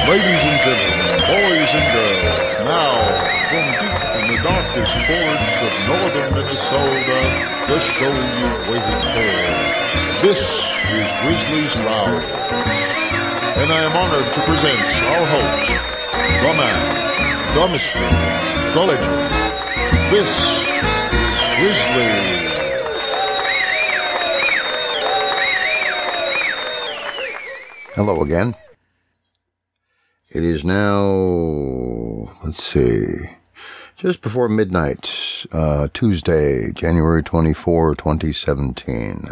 Ladies and gentlemen, boys and girls, now, from deep in the darkest forests of northern Minnesota, the show you've waited for. This is Grizzly's Growl. And I am honored to present our host, the man, the mystery, the legend. This is Grizzly. Hello again. It is now, let's see, just before midnight, Tuesday, January 24, 2017.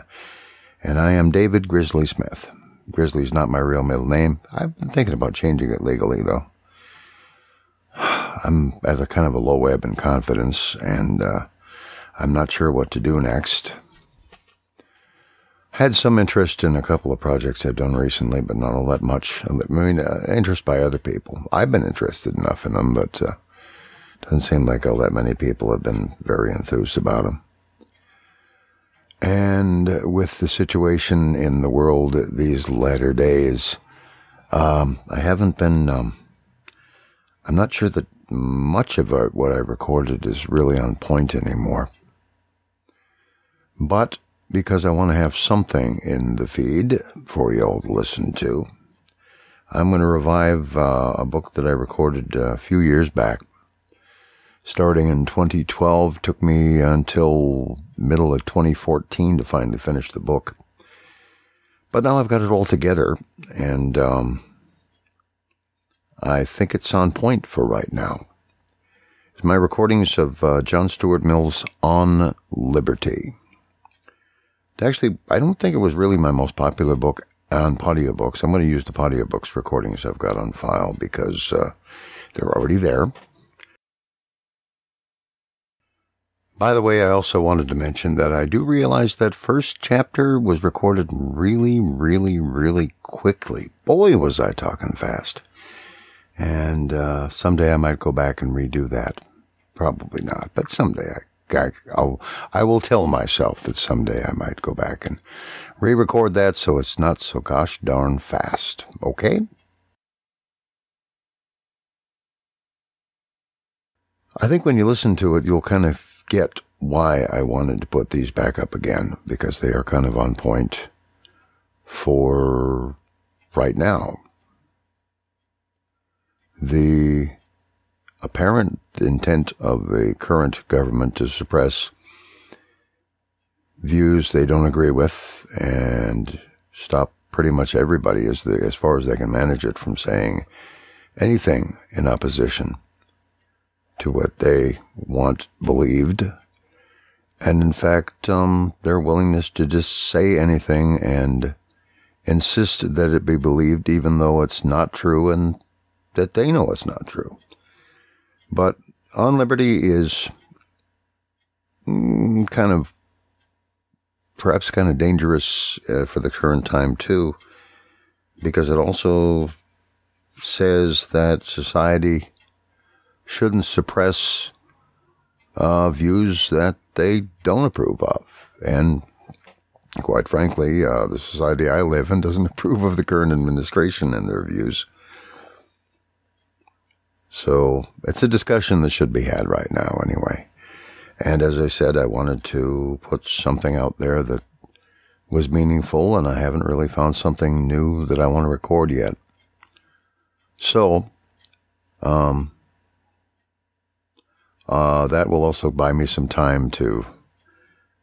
And I am David Grizzly Smith. Grizzly's not my real middle name. I've been thinking about changing it legally, though. I'm at a kind of a low ebb in confidence, and I'm not sure what to do next. Had some interest in a couple of projects I've done recently, but not all that much. I mean, interest by other people. I've been interested enough in them, but doesn't seem like all that many people have been very enthused about them. And with the situation in the world these latter days, I haven't been, I'm not sure that much of what I recorded is really on point anymore. But because I want to have something in the feed for you all to listen to, I'm going to revive a book that I recorded a few years back. Starting in 2012, took me until middle of 2014 to finally finish the book. But now I've got it all together, and I think it's on point for right now. It's my recordings of John Stuart Mill's On Liberty. Actually, I don't think it was really my most popular book on audiobooks. I'm going to use the audiobooks recordings I've got on file because they're already there. By the way, I also wanted to mention that I do realize that first chapter was recorded really, really, really quickly. Boy, was I talking fast. And someday I might go back and redo that. Probably not, but someday I will tell myself that someday I might go back and re-record that so it's not so gosh darn fast. Okay? I think when you listen to it, you'll kind of get why I wanted to put these back up again, because they are kind of on point for right now. The apparent intent of the current government to suppress views they don't agree with and stop pretty much everybody as far as they can manage it from saying anything in opposition to what they want believed. And in fact, their willingness to just say anything and insist that it be believed even though it's not true and that they know it's not true. But On Liberty is perhaps kind of dangerous for the current time too, because it also says that society shouldn't suppress views that they don't approve of. And quite frankly, the society I live in doesn't approve of the current administration and their views. So it's a discussion that should be had right now anyway. And as I said, I wanted to put something out there that was meaningful, and I haven't really found something new that I want to record yet. So, that will also buy me some time to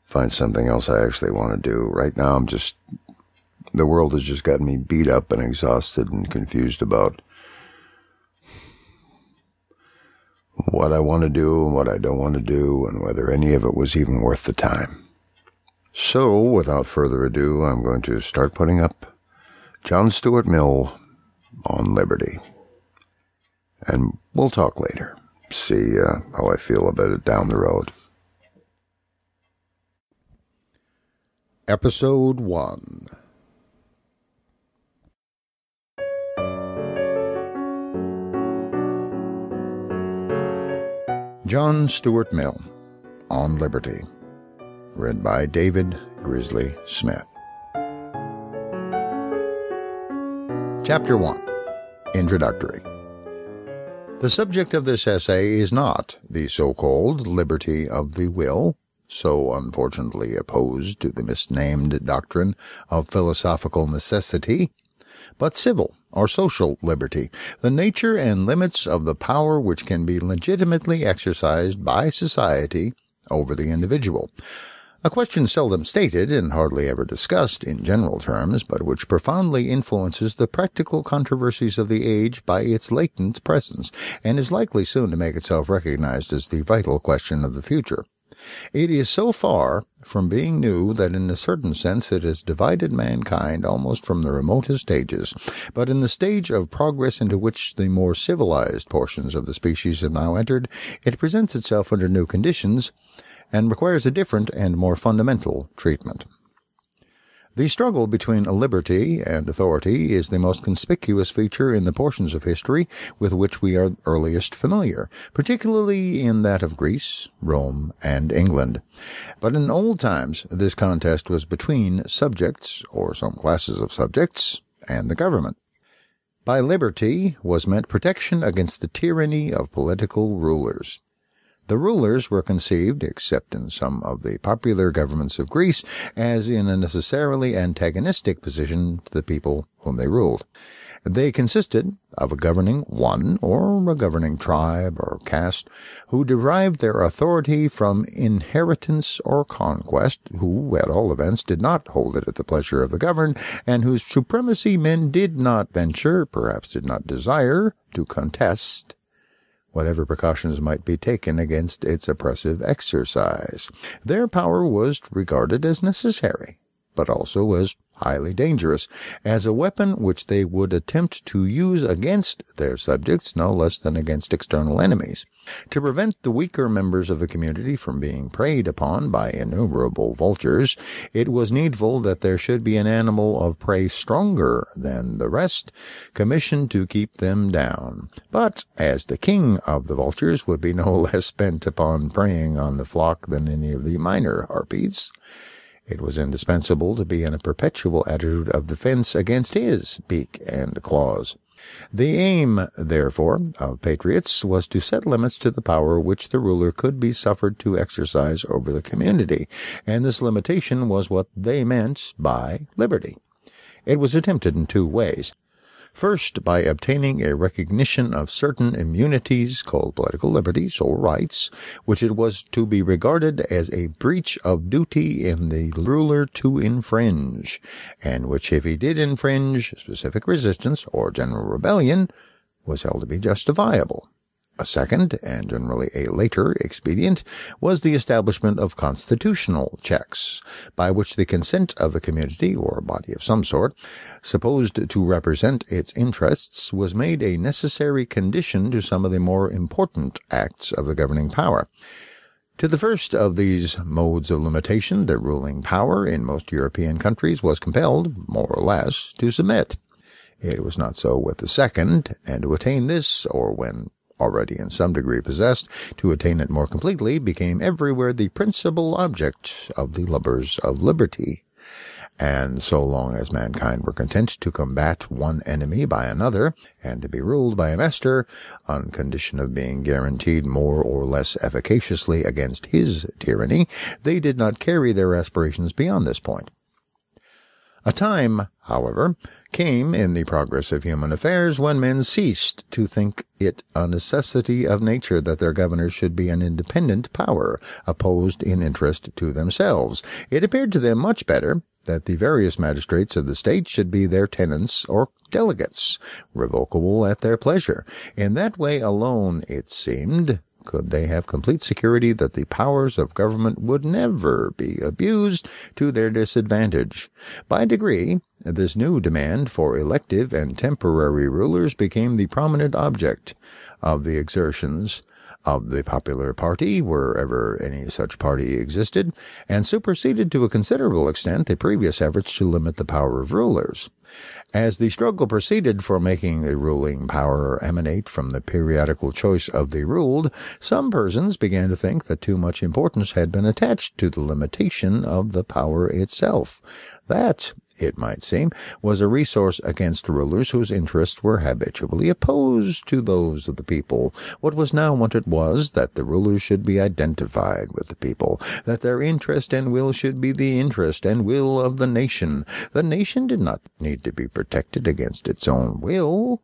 find something else I actually want to do. Right now, the world has just gotten me beat up and exhausted and confused about what I want to do and what I don't want to do, and whether any of it was even worth the time. So, without further ado, I'm going to start putting up John Stuart Mill On Liberty. And we'll talk later. See how I feel about it down the road. Episode 1. John Stuart Mill, On Liberty, read by David Grizzly Smith. Chapter 1. Introductory. The subject of this essay is not the so-called liberty of the will, so unfortunately opposed to the misnamed doctrine of philosophical necessity, but civil or social liberty, the nature and limits of the power which can be legitimately exercised by society over the individual. A question seldom stated and hardly ever discussed in general terms, but which profoundly influences the practical controversies of the age by its latent presence, and is likely soon to make itself recognized as the vital question of the future. It is so far from being new that in a certain sense it has divided mankind almost from the remotest ages, but in the stage of progress into which the more civilized portions of the species have now entered, it presents itself under new conditions, and requires a different and more fundamental treatment. The struggle between liberty and authority is the most conspicuous feature in the portions of history with which we are earliest familiar, particularly in that of Greece, Rome, and England. But in old times, this contest was between subjects, or some classes of subjects, and the government. By liberty was meant protection against the tyranny of political rulers. The rulers were conceived, except in some of the popular governments of Greece, as in a necessarily antagonistic position to the people whom they ruled. They consisted of a governing one or a governing tribe or caste who derived their authority from inheritance or conquest, who, at all events, did not hold it at the pleasure of the governed, and whose supremacy men did not venture, perhaps did not desire, to contest, whatever precautions might be taken against its oppressive exercise. Their power was regarded as necessary, but also as highly dangerous, as a weapon which they would attempt to use against their subjects no less than against external enemies. To prevent the weaker members of the community from being preyed upon by innumerable vultures, it was needful that there should be an animal of prey stronger than the rest, commissioned to keep them down. But as the king of the vultures would be no less bent upon preying on the flock than any of the minor harpies, it was indispensable to be in a perpetual attitude of defense against his beak and claws. The aim, therefore, of patriots was to set limits to the power which the ruler could be suffered to exercise over the community, and this limitation was what they meant by liberty. It was attempted in two ways. First, by obtaining a recognition of certain immunities called political liberties or rights, which it was to be regarded as a breach of duty in the ruler to infringe, and which, if he did infringe, specific resistance or general rebellion was held to be justifiable. A second, and generally a later, expedient was the establishment of constitutional checks, by which the consent of the community, or body of some sort, supposed to represent its interests, was made a necessary condition to some of the more important acts of the governing power. To the first of these modes of limitation, the ruling power in most European countries was compelled, more or less, to submit. It was not so with the second, and to attain this, or when already in some degree possessed, to attain it more completely, became everywhere the principal object of the lovers of liberty. And so long as mankind were content to combat one enemy by another, and to be ruled by a master, on condition of being guaranteed more or less efficaciously against his tyranny, they did not carry their aspirations beyond this point. A time, however, came in the progress of human affairs when men ceased to think it a necessity of nature that their governors should be an independent power, opposed in interest to themselves. It appeared to them much better that the various magistrates of the state should be their tenants or delegates, revocable at their pleasure. In that way alone, it seemed, could they have complete security that the powers of government would never be abused to their disadvantage. By degree, this new demand for elective and temporary rulers became the prominent object of the exertions of the popular party, wherever any such party existed, and superseded to a considerable extent the previous efforts to limit the power of rulers. As the struggle proceeded for making the ruling power emanate from the periodical choice of the ruled, some persons began to think that too much importance had been attached to the limitation of the power itself, that it might seem, was a resource against rulers whose interests were habitually opposed to those of the people. What was now wanted was that the rulers should be identified with the people, that their interest and will should be the interest and will of the nation. The nation did not need to be protected against its own will.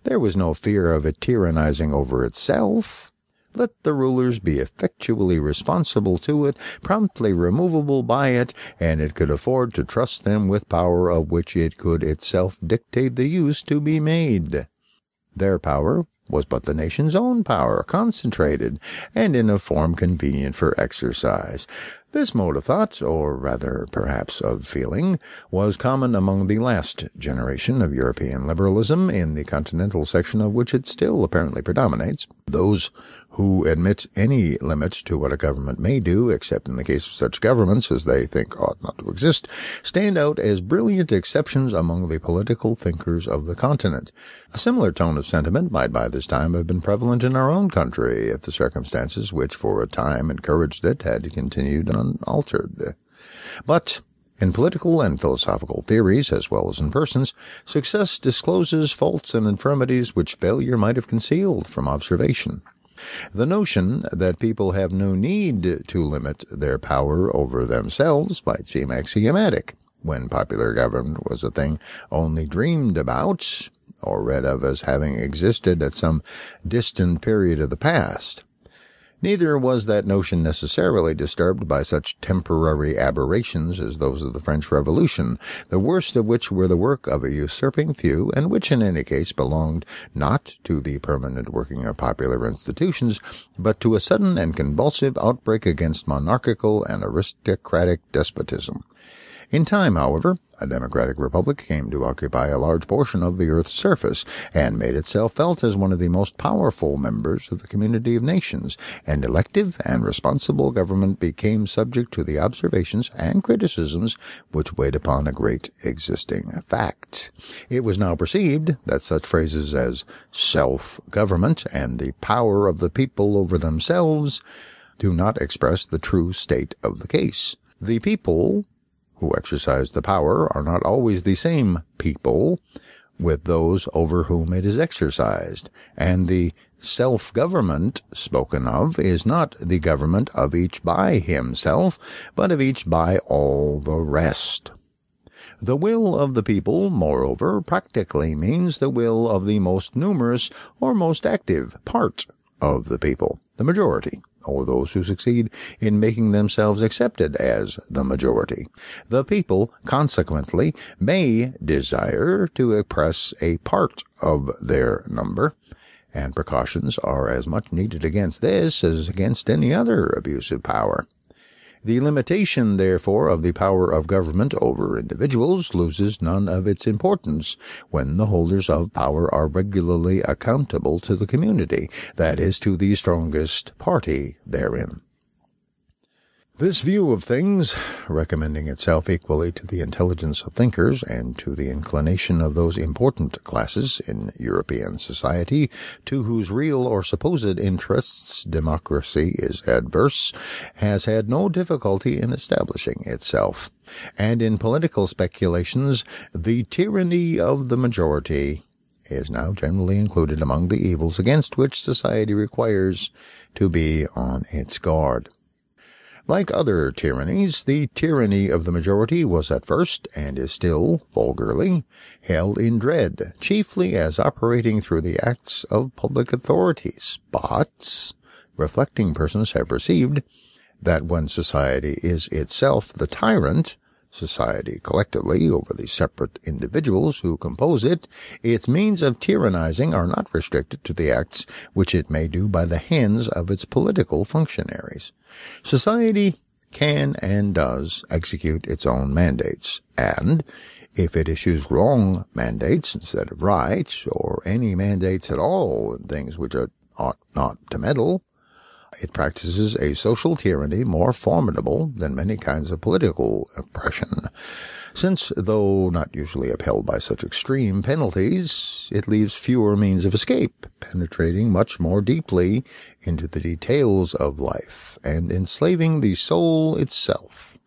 There was no fear of it tyrannizing over itself. Let the rulers be effectually responsible to it, promptly removable by it, and it could afford to trust them with power of which it could itself dictate the use to be made. Their power was but the nation's own power, concentrated, and in a form convenient for exercise. This mode of thought, or rather perhaps of feeling, was common among the last generation of European liberalism, in the continental section of which it still apparently predominates. Those who admit any limit to what a government may do, except in the case of such governments as they think ought not to exist, stand out as brilliant exceptions among the political thinkers of the continent. A similar tone of sentiment might by this time have been prevalent in our own country, if the circumstances which for a time encouraged it had continued unaltered. But in political and philosophical theories, as well as in persons, success discloses faults and infirmities which failure might have concealed from observation. The notion that people have no need to limit their power over themselves might seem axiomatic, when popular government was a thing only dreamed about, or read of as having existed at some distant period of the past. Neither was that notion necessarily disturbed by such temporary aberrations as those of the French Revolution, the worst of which were the work of a usurping few, and which in any case belonged not to the permanent working of popular institutions, but to a sudden and convulsive outbreak against monarchical and aristocratic despotism. In time, however, a democratic republic came to occupy a large portion of the earth's surface, and made itself felt as one of the most powerful members of the community of nations, and elective and responsible government became subject to the observations and criticisms which weighed upon a great existing fact. It was now perceived that such phrases as self-government and the power of the people over themselves do not express the true state of the case. The people who exercise the power are not always the same people with those over whom it is exercised, and the self-government spoken of is not the government of each by himself, but of each by all the rest. The will of the people, moreover, practically means the will of the most numerous or most active part of the people, the majority, or those who succeed in making themselves accepted as the majority. The people, consequently, may desire to oppress a part of their number, and precautions are as much needed against this as against any other abuse of power. The limitation, therefore, of the power of government over individuals loses none of its importance when the holders of power are regularly accountable to the community, that is, to the strongest party therein. This view of things, recommending itself equally to the intelligence of thinkers and to the inclination of those important classes in European society to whose real or supposed interests democracy is adverse, has had no difficulty in establishing itself. And in political speculations, the tyranny of the majority is now generally included among the evils against which society requires to be on its guard. Like other tyrannies, the tyranny of the majority was at first, and is still, vulgarly, held in dread, chiefly as operating through the acts of public authorities. But reflecting persons have perceived that when society is itself the tyrant, society collectively over the separate individuals who compose it, its means of tyrannizing are not restricted to the acts which it may do by the hands of its political functionaries. Society can and does execute its own mandates, and if it issues wrong mandates instead of right, or any mandates at all in things which it ought not to meddle, it practices a social tyranny more formidable than many kinds of political oppression, since, though not usually upheld by such extreme penalties, it leaves fewer means of escape, penetrating much more deeply into the details of life, and enslaving the soul itself.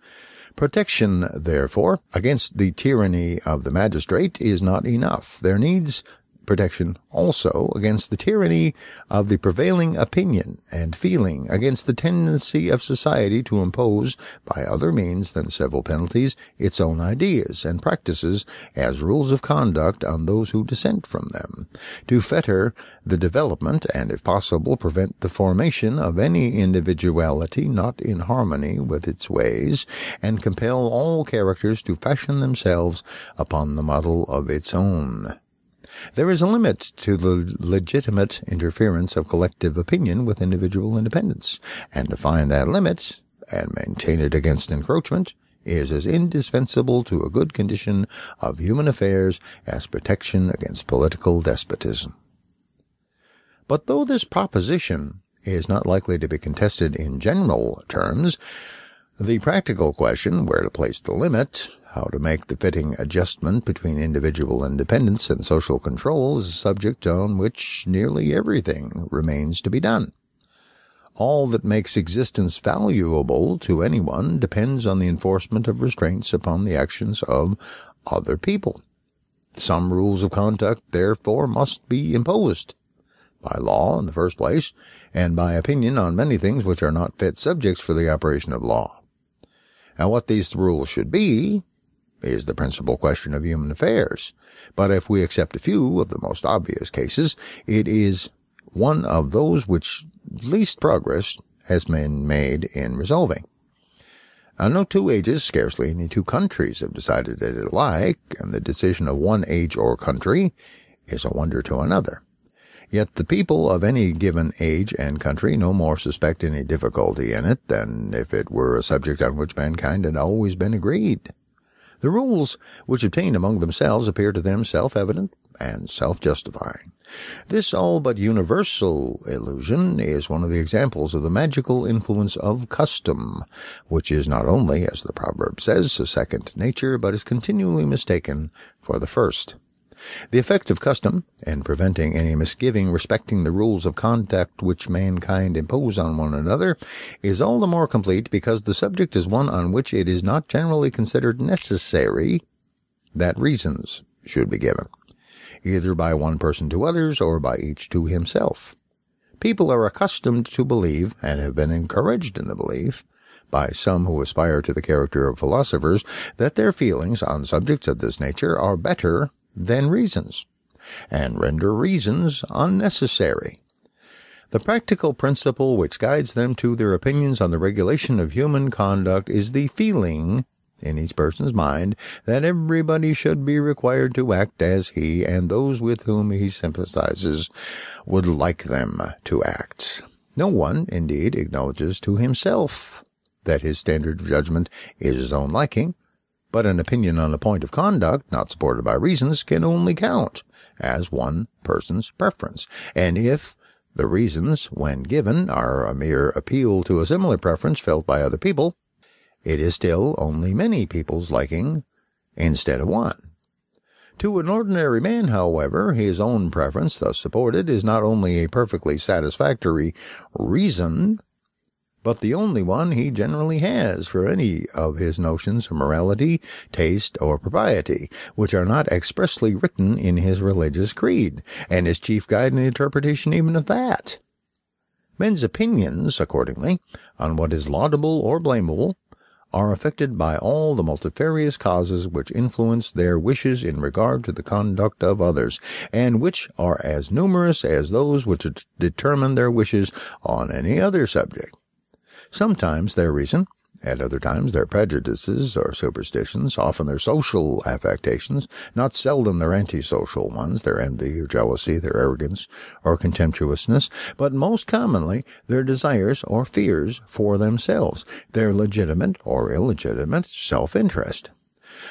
Protection, therefore, against the tyranny of the magistrate is not enough. There needs protection also against the tyranny of the prevailing opinion and feeling, against the tendency of society to impose, by other means than civil penalties, its own ideas and practices as rules of conduct on those who dissent from them, to fetter the development and, if possible, prevent the formation of any individuality not in harmony with its ways, and compel all characters to fashion themselves upon the model of its own. There is a limit to the legitimate interference of collective opinion with individual independence, and to find that limit and maintain it against encroachment is as indispensable to a good condition of human affairs as protection against political despotism. But though this proposition is not likely to be contested in general terms, the practical question, where to place the limit, how to make the fitting adjustment between individual independence and social control, is a subject on which nearly everything remains to be done. All that makes existence valuable to anyone depends on the enforcement of restraints upon the actions of other people. Some rules of conduct, therefore, must be imposed, by law in the first place, and by opinion on many things which are not fit subjects for the operation of law. Now, what these rules should be is the principal question of human affairs, but if we accept a few of the most obvious cases, it is one of those which least progress has been made in resolving. No two ages, scarcely any two countries have decided it alike, and the decision of one age or country is a wonder to another. Yet the people of any given age and country no more suspect any difficulty in it than if it were a subject on which mankind had always been agreed. The rules which obtain among themselves appear to them self-evident and self-justifying. This all but universal illusion is one of the examples of the magical influence of custom, which is not only, as the proverb says, a second nature, but is continually mistaken for the first. The effect of custom, in preventing any misgiving respecting the rules of conduct which mankind impose on one another, is all the more complete because the subject is one on which it is not generally considered necessary that reasons should be given, either by one person to others or by each to himself. People are accustomed to believe, and have been encouraged in the belief, by some who aspire to the character of philosophers, that their feelings on subjects of this nature are better than reasons, and render reasons unnecessary. The practical principle which guides them to their opinions on the regulation of human conduct is the feeling in each person's mind that everybody should be required to act as he and those with whom he sympathizes would like them to act. No one, indeed, acknowledges to himself that his standard of judgment is his own liking, but an opinion on a point of conduct not supported by reasons can only count as one person's preference, and if the reasons, when given, are a mere appeal to a similar preference felt by other people, it is still only many people's liking instead of one. To an ordinary man, however, his own preference, thus supported, is not only a perfectly satisfactory reason, but the only one he generally has for any of his notions of morality, taste, or propriety, which are not expressly written in his religious creed, and his chief guide in the interpretation even of that. Men's opinions, accordingly, on what is laudable or blamable, are affected by all the multifarious causes which influence their wishes in regard to the conduct of others, and which are as numerous as those which determine their wishes on any other subject. Sometimes their reason, at other times their prejudices or superstitions, often their social affectations, not seldom their antisocial ones, their envy or jealousy, their arrogance or contemptuousness, but most commonly their desires or fears for themselves, their legitimate or illegitimate self-interest.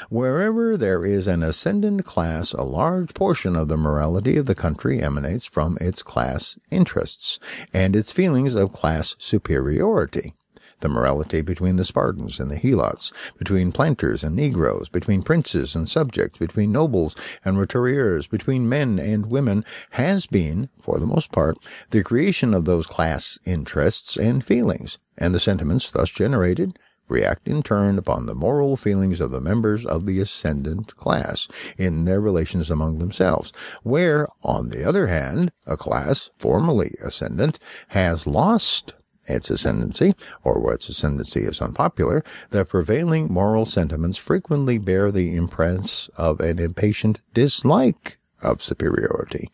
Wherever there is an ascendant class, a large portion of the morality of the country emanates from its class interests and its feelings of class superiority. The morality between the Spartans and the Helots, between planters and Negroes, between princes and subjects, between nobles and roturiers, between men and women, has been, for the most part, the creation of those class interests and feelings, and the sentiments thus generated react in turn upon the moral feelings of the members of the ascendant class in their relations among themselves, where, on the other hand, a class formerly ascendant has lost its ascendancy, or where its ascendancy is unpopular, the prevailing moral sentiments frequently bear the impress of an impatient dislike of superiority.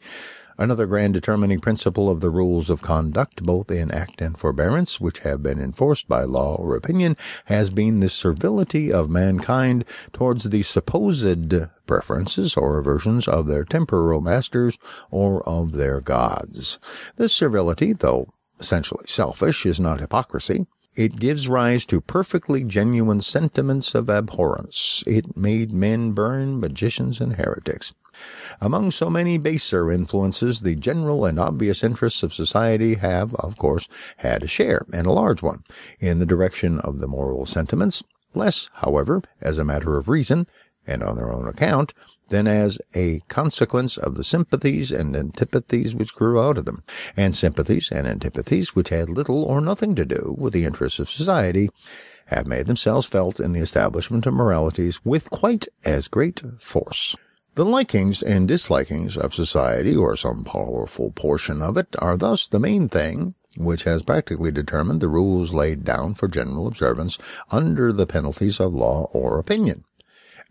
Another grand determining principle of the rules of conduct, both in act and forbearance, which have been enforced by law or opinion, has been the servility of mankind towards the supposed preferences or aversions of their temporal masters or of their gods. This servility, though essentially selfish, is not hypocrisy. It gives rise to perfectly genuine sentiments of abhorrence. It made men burn magicians and heretics. Among so many baser influences, the general and obvious interests of society have, of course, had a share, and a large one, in the direction of the moral sentiments, less, however, as a matter of reason, and on their own account, than as a consequence of the sympathies and antipathies which grew out of them, and sympathies and antipathies which had little or nothing to do with the interests of society, have made themselves felt in the establishment of moralities with quite as great force. The likings and dislikings of society, or some powerful portion of it, are thus the main thing which has practically determined the rules laid down for general observance under the penalties of law or opinion.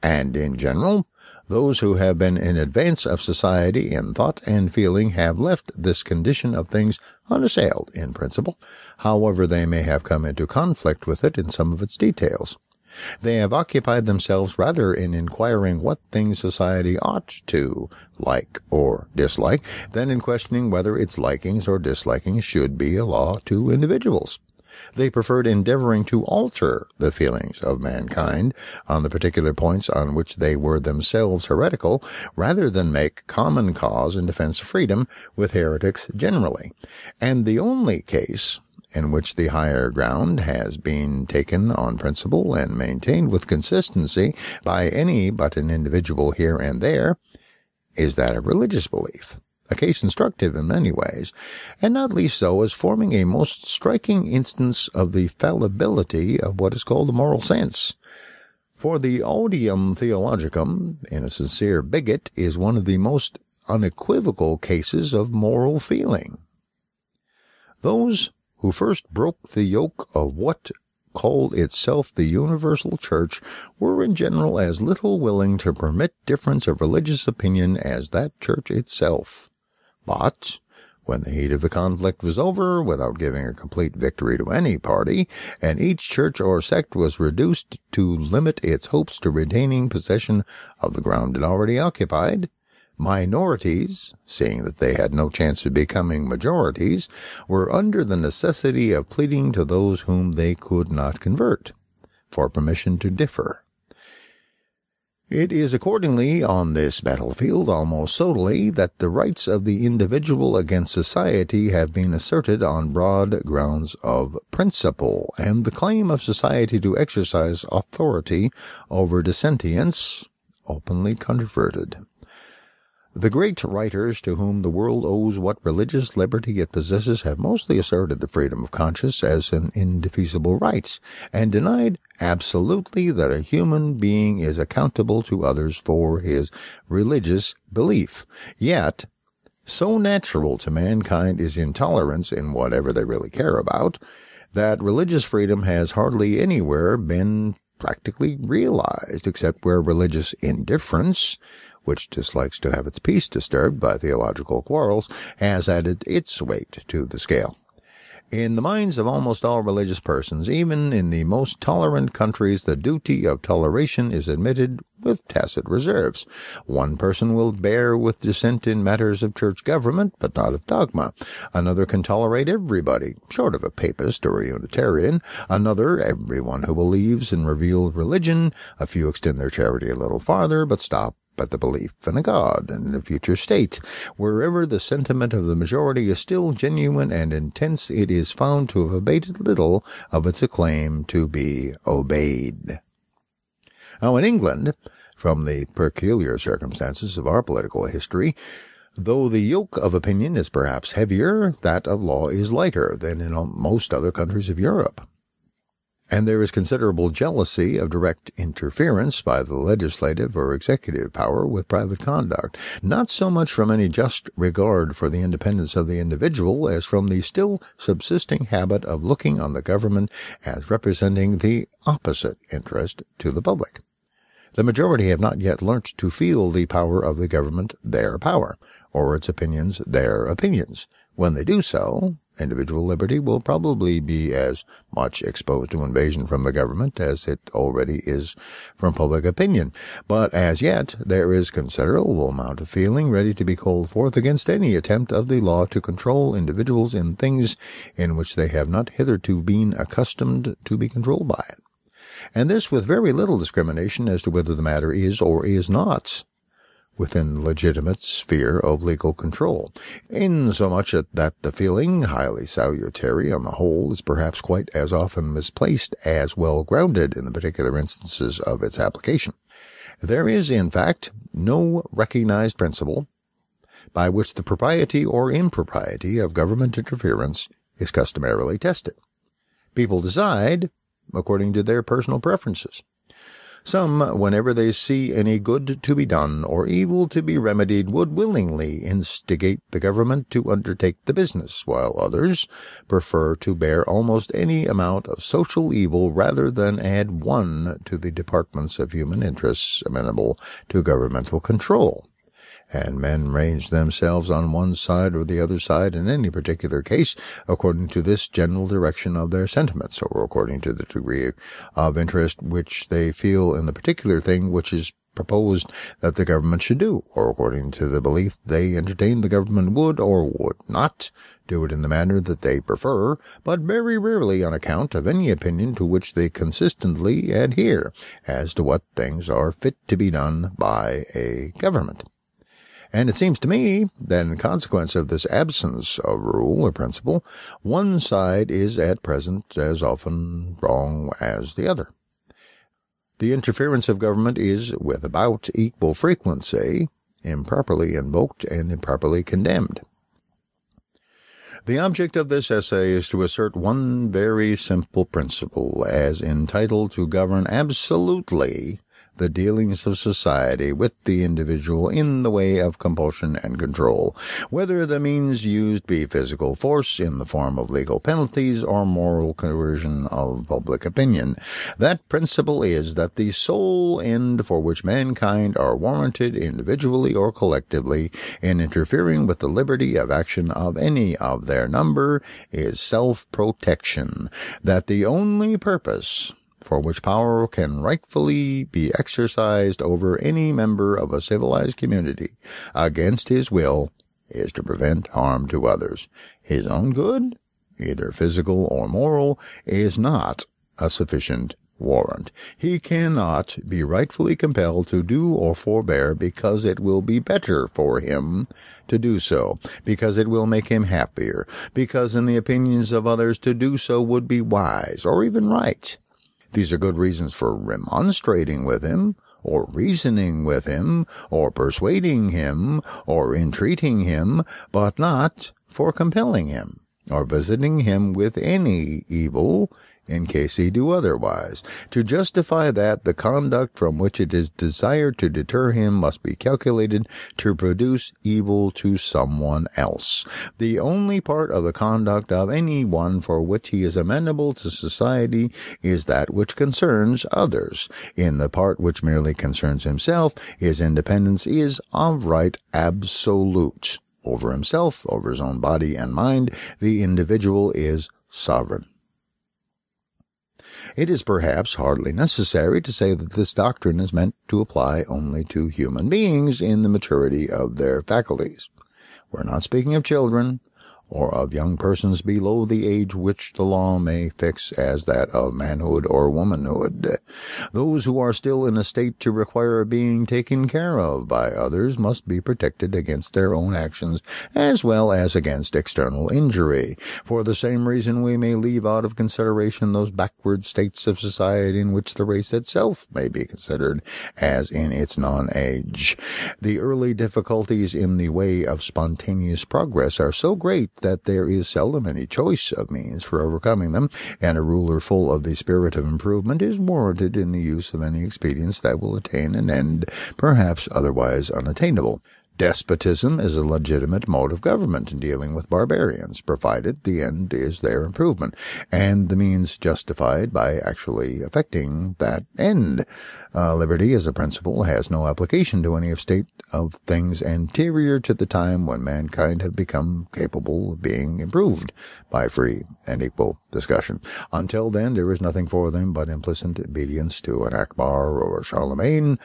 And in general, those who have been in advance of society in thought and feeling have left this condition of things unassailed in principle, however they may have come into conflict with it in some of its details. They have occupied themselves rather in inquiring what things society ought to like or dislike than in questioning whether its likings or dislikings should be a law to individuals. They preferred endeavoring to alter the feelings of mankind on the particular points on which they were themselves heretical, rather than make common cause in defense of freedom with heretics generally. And the only case in which the higher ground has been taken on principle and maintained with consistency by any but an individual here and there, is that of religious belief, a case instructive in many ways, and not least so as forming a most striking instance of the fallibility of what is called the moral sense. For the odium theologicum, in a sincere bigot, is one of the most unequivocal cases of moral feeling. Those who first broke the yoke of what called itself the universal church were in general as little willing to permit difference of religious opinion as that church itself. But when the heat of the conflict was over, without giving a complete victory to any party, and each church or sect was reduced to limit its hopes to retaining possession of the ground it already occupied, minorities, seeing that they had no chance of becoming majorities, were under the necessity of pleading to those whom they could not convert for permission to differ. It is accordingly on this battlefield almost solely that the rights of the individual against society have been asserted on broad grounds of principle, and the claim of society to exercise authority over dissentients openly controverted. The great writers to whom the world owes what religious liberty it possesses have mostly asserted the freedom of conscience as an indefeasible right, and denied absolutely that a human being is accountable to others for his religious belief. Yet, so natural to mankind is intolerance in whatever they really care about, that religious freedom has hardly anywhere been practically realized, except where religious indifference, which dislikes to have its peace disturbed by theological quarrels, has added its weight to the scale. In the minds of almost all religious persons, even in the most tolerant countries, the duty of toleration is admitted with tacit reserves. One person will bear with dissent in matters of church government, but not of dogma. Another can tolerate everybody, short of a papist or a Unitarian. Another, everyone who believes in revealed religion. A few extend their charity a little farther, but stop at the belief in a God and in a future state. Wherever the sentiment of the majority is still genuine and intense, it is found to have abated little of its claim to be obeyed. Now, in England, from the peculiar circumstances of our political history, though the yoke of opinion is perhaps heavier, that of law is lighter than in most other countries of Europe. And there is considerable jealousy of direct interference by the legislative or executive power with private conduct, not so much from any just regard for the independence of the individual as from the still subsisting habit of looking on the government as representing the opposite interest to the public. The majority have not yet learnt to feel the power of the government their power, or its opinions their opinions. When they do so, individual liberty will probably be as much exposed to invasion from the government as it already is from public opinion. But as yet, there is considerable amount of feeling ready to be called forth against any attempt of the law to control individuals in things in which they have not hitherto been accustomed to be controlled by it. And this with very little discrimination as to whether the matter is or is not within the legitimate sphere of legal control, insomuch that the feeling, highly salutary on the whole, is perhaps quite as often misplaced as well-grounded in the particular instances of its application. There is, in fact, no recognized principle by which the propriety or impropriety of government interference is customarily tested. People decide according to their personal preferences. Some, whenever they see any good to be done or evil to be remedied, would willingly instigate the government to undertake the business, while others prefer to bear almost any amount of social evil rather than add one to the departments of human interests amenable to governmental control. And men range themselves on one side or the other side in any particular case according to this general direction of their sentiments, or according to the degree of interest which they feel in the particular thing which is proposed that the government should do, or according to the belief they entertain the government would or would not do it in the manner that they prefer, but very rarely on account of any opinion to which they consistently adhere as to what things are fit to be done by a government. And it seems to me that in consequence of this absence of rule or principle, one side is at present as often wrong as the other. The interference of government is, with about equal frequency, improperly invoked and improperly condemned. The object of this essay is to assert one very simple principle as entitled to govern absolutely the dealings of society with the individual in the way of compulsion and control, whether the means used be physical force in the form of legal penalties or moral coercion of public opinion. That principle is that the sole end for which mankind are warranted individually or collectively in interfering with the liberty of action of any of their number is self-protection, that the only purpose for which power can rightfully be exercised over any member of a civilized community against his will is to prevent harm to others. His own good, either physical or moral, is not a sufficient warrant. He cannot be rightfully compelled to do or forbear because it will be better for him to do so, because it will make him happier, because in the opinions of others to do so would be wise or even right. These are good reasons for remonstrating with him, or reasoning with him, or persuading him, or entreating him, but not for compelling him, or visiting him with any evil, in case he do otherwise. To justify that, the conduct from which it is desired to deter him must be calculated to produce evil to someone else. The only part of the conduct of any one for which he is amenable to society is that which concerns others. In the part which merely concerns himself, his independence is of right absolute. Over himself, over his own body and mind, the individual is sovereign. It is perhaps hardly necessary to say that this doctrine is meant to apply only to human beings in the maturity of their faculties. We're not speaking of children, or of young persons below the age which the law may fix as that of manhood or womanhood. Those who are still in a state to require being taken care of by others must be protected against their own actions as well as against external injury. For the same reason we may leave out of consideration those backward states of society in which the race itself may be considered as in its non-age. The early difficulties in the way of spontaneous progress are so great that there is seldom any choice of means for overcoming them, and a ruler full of the spirit of improvement is warranted in the use of any expedients that will attain an end perhaps otherwise unattainable. Despotism is a legitimate mode of government in dealing with barbarians, provided the end is their improvement, and the means justified by actually effecting that end. Liberty as a principle has no application to any state of things anterior to the time when mankind have become capable of being improved by free and equal discussion. Until then, there is nothing for them but implicit obedience to an Akbar or a Charlemagne,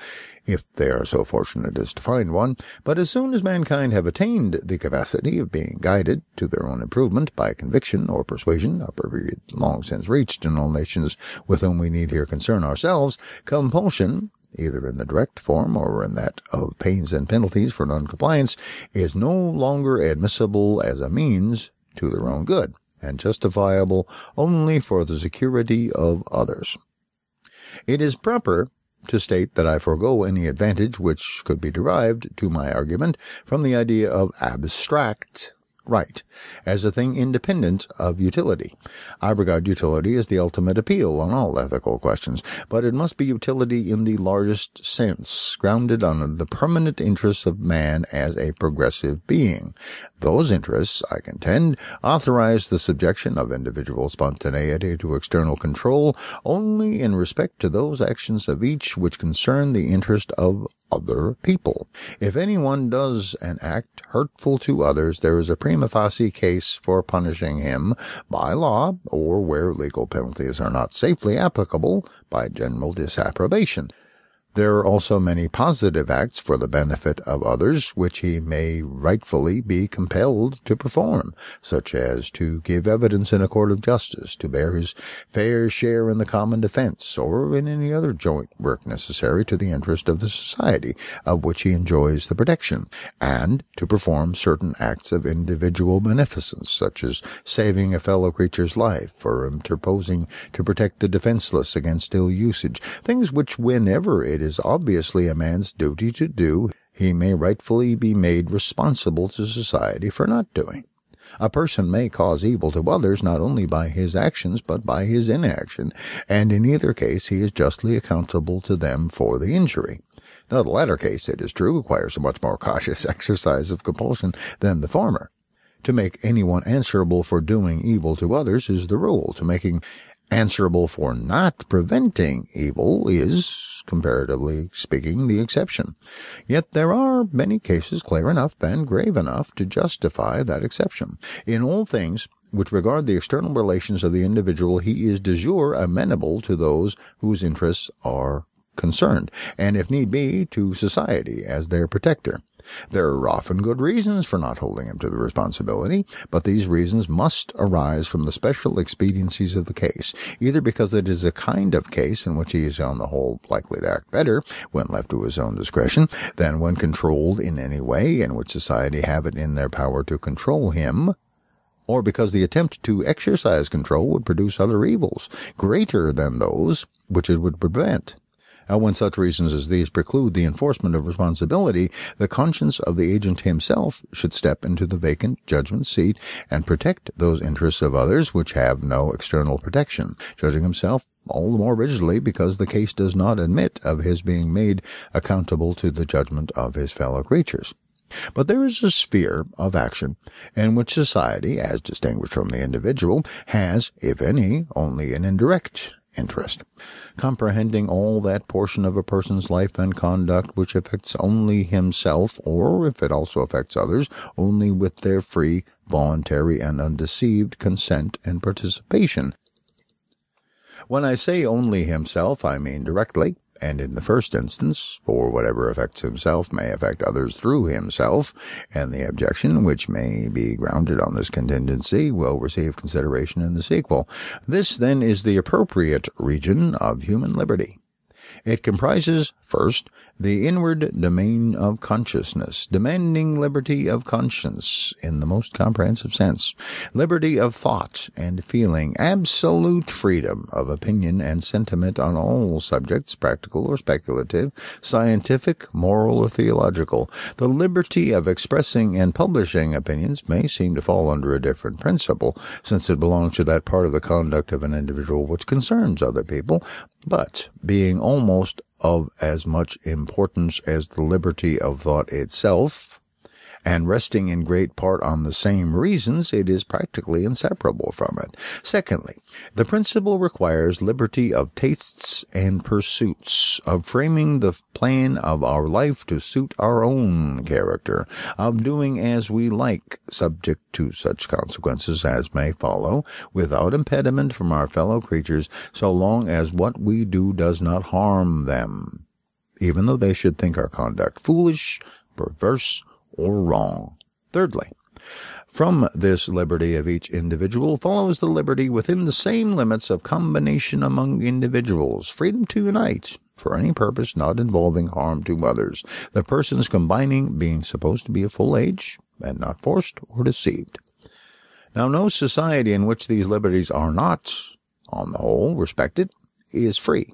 if they are so fortunate as to find one. But as soon as mankind have attained the capacity of being guided to their own improvement by conviction or persuasion, a period long since reached in all nations with whom we need here concern ourselves, compulsion, either in the direct form or in that of pains and penalties for non-compliance, is no longer admissible as a means to their own good, and justifiable only for the security of others. It is proper to state that I forego any advantage which could be derived to my argument from the idea of abstract right as a thing independent of utility. I regard utility as the ultimate appeal on all ethical questions, but it must be utility in the largest sense, grounded on the permanent interests of man as a progressive being. Those interests, I contend, authorize the subjection of individual spontaneity to external control only in respect to those actions of each which concern the interest of other people. If anyone does an act hurtful to others, there is a prima facie case for punishing him by law, or where legal penalties are not safely applicable, by general disapprobation. There are also many positive acts for the benefit of others which he may rightfully be compelled to perform, such as to give evidence in a court of justice, to bear his fair share in the common defense, or in any other joint work necessary to the interest of the society of which he enjoys the protection, and to perform certain acts of individual beneficence, such as saving a fellow creature's life, or interposing to protect the defenseless against ill usage, things which, whenever it is obviously a man's duty to do, he may rightfully be made responsible to society for not doing. A person may cause evil to others not only by his actions but by his inaction, and in either case he is justly accountable to them for the injury. Now, the latter case, it is true, requires a much more cautious exercise of compulsion than the former. To make anyone answerable for doing evil to others is the rule. To making answerable for not preventing evil is, comparatively speaking, the exception. Yet there are many cases clear enough and grave enough to justify that exception. In all things which regard the external relations of the individual, he is de jure amenable to those whose interests are concerned, and if need be, to society as their protector. There are often good reasons for not holding him to the responsibility, but these reasons must arise from the special expediencies of the case, either because it is a kind of case in which he is on the whole likely to act better, when left to his own discretion, than when controlled in any way in which society have it in their power to control him, or because the attempt to exercise control would produce other evils, greater than those which it would prevent. And when such reasons as these preclude the enforcement of responsibility, the conscience of the agent himself should step into the vacant judgment seat and protect those interests of others which have no external protection, judging himself all the more rigidly because the case does not admit of his being made accountable to the judgment of his fellow creatures. But there is a sphere of action in which society, as distinguished from the individual, has, if any, only an indirect interest, comprehending all that portion of a person's life and conduct which affects only himself, or, if it also affects others, only with their free, voluntary, and undeceived consent and participation. When I say only himself, I mean directly, and in the first instance, for whatever affects himself may affect others through himself, and the objection, which may be grounded on this contingency, will receive consideration in the sequel. This, then, is the appropriate region of human liberty. It comprises, first, the inward domain of consciousness, demanding liberty of conscience in the most comprehensive sense, liberty of thought and feeling, absolute freedom of opinion and sentiment on all subjects, practical or speculative, scientific, moral, or theological. The liberty of expressing and publishing opinions may seem to fall under a different principle, since it belongs to that part of the conduct of an individual which concerns other people, but being almost of as much importance as the liberty of thought itself, and resting in great part on the same reasons, it is practically inseparable from it. Secondly, the principle requires liberty of tastes and pursuits, of framing the plan of our life to suit our own character, of doing as we like, subject to such consequences as may follow, without impediment from our fellow creatures, so long as what we do does not harm them, even though they should think our conduct foolish, perverse, or wrong. Thirdly, from this liberty of each individual follows the liberty within the same limits of combination among individuals, freedom to unite for any purpose not involving harm to others, the persons combining being supposed to be of full age and not forced or deceived. Now, no society in which these liberties are not, on the whole, respected is free,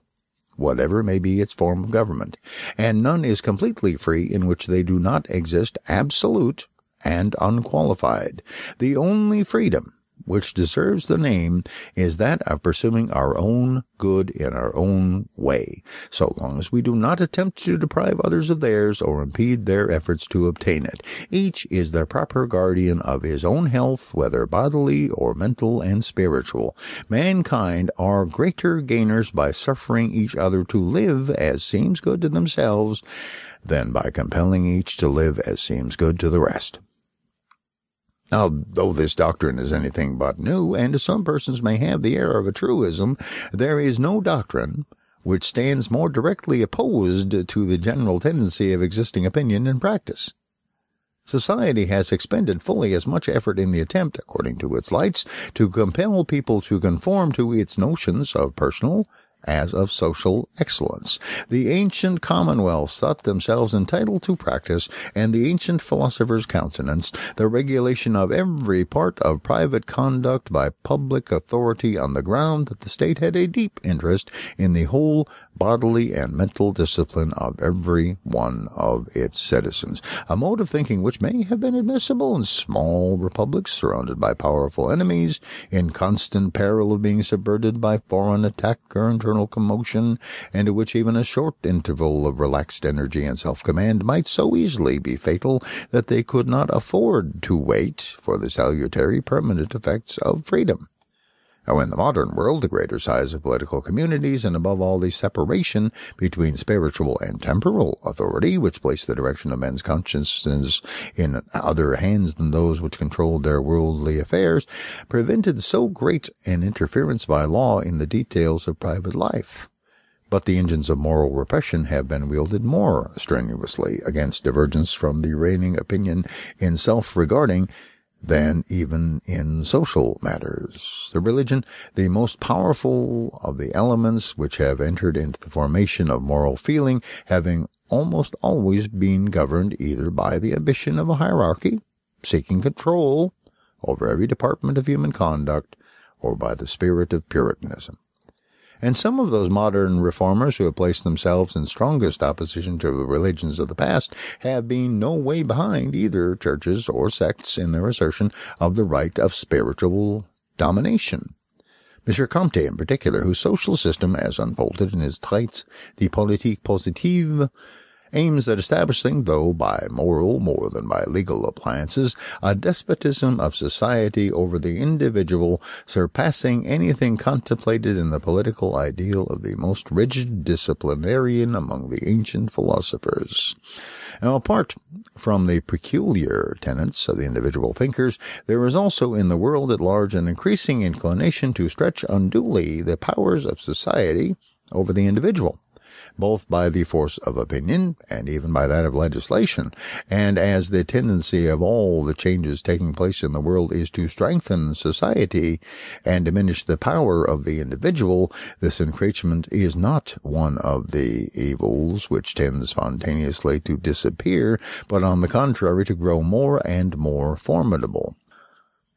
whatever may be its form of government, and none is completely free in which they do not exist absolute and unqualified. The only freedom which deserves the name is that of pursuing our own good in our own way, so long as we do not attempt to deprive others of theirs or impede their efforts to obtain it. Each is the proper guardian of his own health, whether bodily or mental and spiritual. Mankind are greater gainers by suffering each other to live as seems good to themselves than by compelling each to live as seems good to the rest. Now, though this doctrine is anything but new, and some persons may have the air of a truism, there is no doctrine which stands more directly opposed to the general tendency of existing opinion and practice. Society has expended fully as much effort in the attempt, according to its lights, to compel people to conform to its notions of personal as of social excellence. The ancient commonwealths thought themselves entitled to practice, and the ancient philosophers countenanced, the regulation of every part of private conduct by public authority on the ground that the state had a deep interest in the whole bodily and mental discipline of every one of its citizens, a mode of thinking which may have been admissible in small republics surrounded by powerful enemies, in constant peril of being subverted by foreign attack or internal commotion, and to which even a short interval of relaxed energy and self-command might so easily be fatal that they could not afford to wait for the salutary permanent effects of freedom. Now, in the modern world, the greater size of political communities, and above all the separation between spiritual and temporal authority, which place the direction of men's consciences in other hands than those which controlled their worldly affairs, prevented so great an interference by law in the details of private life. But the engines of moral repression have been wielded more strenuously against divergence from the reigning opinion in self-regarding than even in social matters. The religion, the most powerful of the elements which have entered into the formation of moral feeling, having almost always been governed either by the ambition of a hierarchy, seeking control over every department of human conduct, or by the spirit of Puritanism. And some of those modern reformers who have placed themselves in strongest opposition to the religions of the past have been no way behind either churches or sects in their assertion of the right of spiritual domination. M. Comte, in particular, whose social system, as unfolded in his Traité de politique positive, aims at establishing, though by moral more than by legal appliances, a despotism of society over the individual, surpassing anything contemplated in the political ideal of the most rigid disciplinarian among the ancient philosophers. Now, apart from the peculiar tenets of the individual thinkers, there is also in the world at large an increasing inclination to stretch unduly the powers of society over the individual. both by the force of opinion and even by that of legislation. And as the tendency of all the changes taking place in the world is to strengthen society and diminish the power of the individual, this encroachment is not one of the evils which tend spontaneously to disappear, but on the contrary to grow more and more formidable.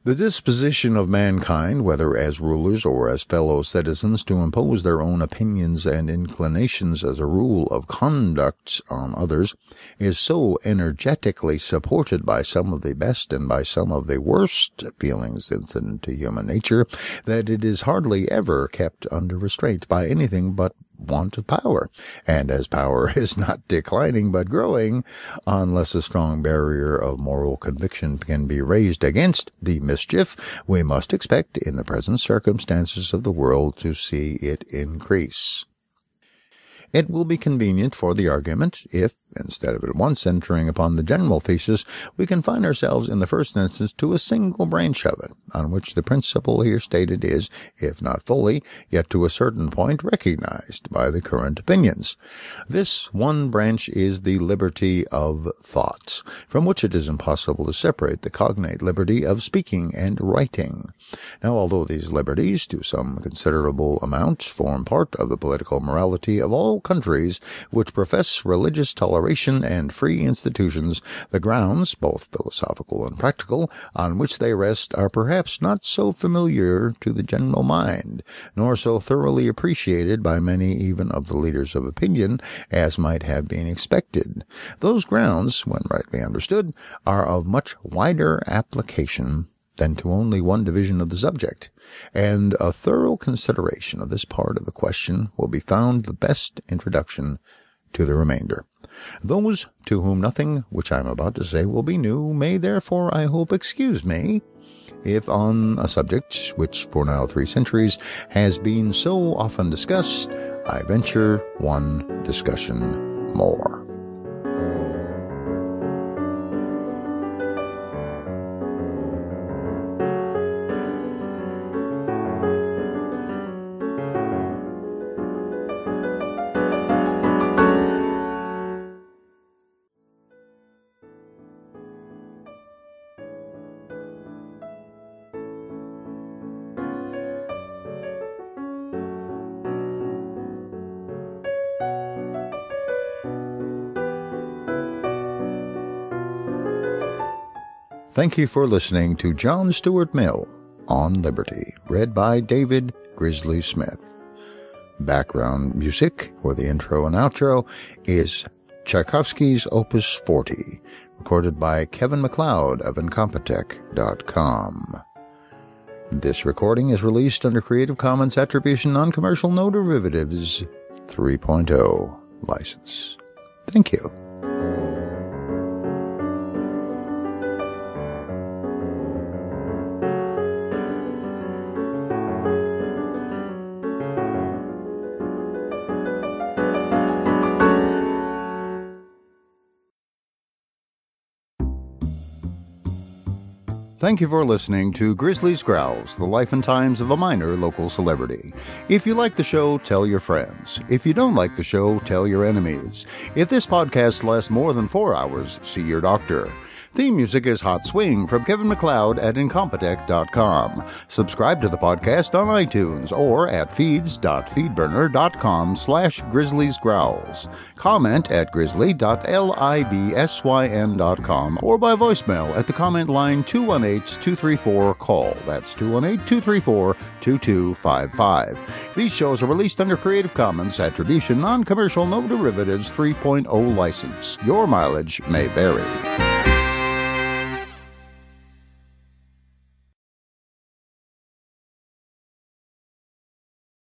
The disposition of mankind, whether as rulers or as fellow citizens, to impose their own opinions and inclinations as a rule of conduct on others, is so energetically supported by some of the best and by some of the worst feelings incident to human nature, that it is hardly ever kept under restraint by anything but want of power. And as power is not declining but growing, unless a strong barrier of moral conviction can be raised against the mischief, we must expect in the present circumstances of the world to see it increase. It will be convenient for the argument if, instead of at once entering upon the general thesis, we confine ourselves in the first instance to a single branch of it, on which the principle here stated is, if not fully, yet to a certain point recognized by the current opinions. This one branch is the liberty of thought, from which it is impossible to separate the cognate liberty of speaking and writing. Now, although these liberties, to some considerable amount, form part of the political morality of all countries which profess religious toleration and free institutions, the grounds, both philosophical and practical, on which they rest are perhaps not so familiar to the general mind, nor so thoroughly appreciated by many even of the leaders of opinion as might have been expected. Those grounds, when rightly understood, are of much wider application than to only one division of the subject, and a thorough consideration of this part of the question will be found the best introduction to the remainder. Those to whom nothing which I am about to say will be new may therefore, I hope, excuse me, if on a subject which for now 3 centuries has been so often discussed, I venture one discussion more. Thank you for listening to John Stuart Mill on Liberty, read by David Grizzly Smith. Background music for the intro and outro is Tchaikovsky's Opus 40, recorded by Kevin MacLeod of Incompetech.com. This recording is released under Creative Commons Attribution Non-Commercial No Derivatives 3.0 license. Thank you. Thank you for listening to Grizzly's Growls, the life and times of a minor local celebrity. If you like the show, tell your friends. If you don't like the show, tell your enemies. If this podcast lasts more than 4 hours, see your doctor. Theme music is Hot Swing from Kevin MacLeod at Incompetech.com. Subscribe to the podcast on iTunes or at feeds.feedburner.com/grizzliesgrowls. Comment at grizzly.libsyn.com or by voicemail at the comment line 218-234-CALL. That's 218-234-2255. These shows are released under Creative Commons Attribution Non-Commercial No Derivatives 3.0 license. Your mileage may vary.